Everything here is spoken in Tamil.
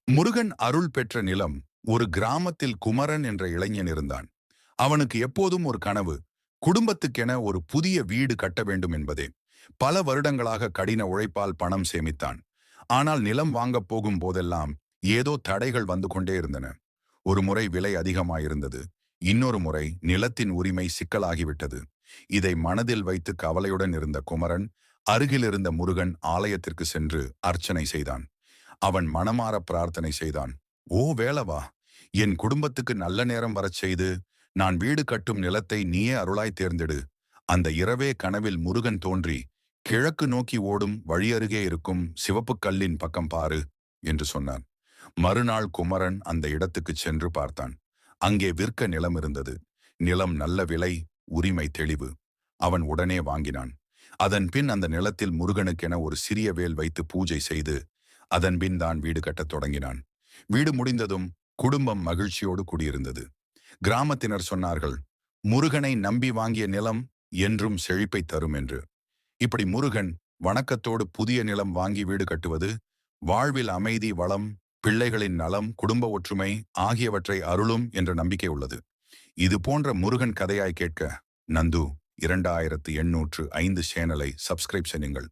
முருகன் அருள் பெற்ற நிலம். ஒரு கிராமத்தில் குமரன் என்ற இளைஞன் இருந்தான். அவனுக்கு எப்போதும் ஒரு கனவு. குடும்பத்துக்கென ஒரு புதிய வீடு கட்ட வேண்டும் என்பதே. பல வருடங்களாக கடின உழைப்பால் பணம் சேமித்தான். ஆனால் நிலம் வாங்கப் போகும் போதெல்லாம் ஏதோ தடைகள் வந்து கொண்டே இருந்தன. ஒரு முறை விலை அதிகமாயிருந்தது. இன்னொரு முறை நிலத்தின் உரிமை சிக்கலாகிவிட்டது. இதை மனதில் வைத்து கவலையுடன் இருந்த குமரன் அருகில் இருந்த முருகன் ஆலயத்திற்கு சென்று அர்ச்சனை செய்தான். அவன் மனமார பிரார்த்தனை செய்தான். ஓ வேலவா, என் குடும்பத்துக்கு நல்ல நேரம் வரச் செய்து நான் வீடு கட்டும் நிலத்தை நீயே அருளாய் தேர்ந்தெடு. அந்த இரவே கனவில் முருகன் தோன்றி, கிழக்கு நோக்கி ஓடும் வழியருகே இருக்கும் சிவப்புக் கல்லின் பக்கம் பாரு என்று சொன்னான். மறுநாள் குமரன் அந்த இடத்துக்கு சென்று பார்த்தான். அங்கே விற்க நிலம் இருந்தது. நிலம் நல்ல விலை, உரிமை தெளிவு. அவன் உடனே வாங்கினான். அதன் பின் அந்த நிலத்தில் முருகனுக்கென ஒரு சிறிய வேல் வைத்து பூஜை செய்து அதன்பின் தான் வீடு கட்டத் தொடங்கினான். வீடு முடிந்ததும் குடும்பம் மகிழ்ச்சியோடு குடியிருந்தது. கிராமத்தினர் சொன்னார்கள், முருகனை நம்பி வாங்கிய நிலம் என்றும் செழிப்பை தரும் என்று. இப்படி முருகன் வணக்கத்தோடு புதிய நிலம் வாங்கி வீடு கட்டுவது வாழ்வில் அமைதி, வளம், பிள்ளைகளின் நலம், குடும்ப ஒற்றுமை ஆகியவற்றை அருளும் என்ற நம்பிக்கை உள்ளது. இது போன்ற முருகன் கதையாய் கேட்க நந்து 2805 சேனலை சப்ஸ்கிரைப் செய்யுங்கள்.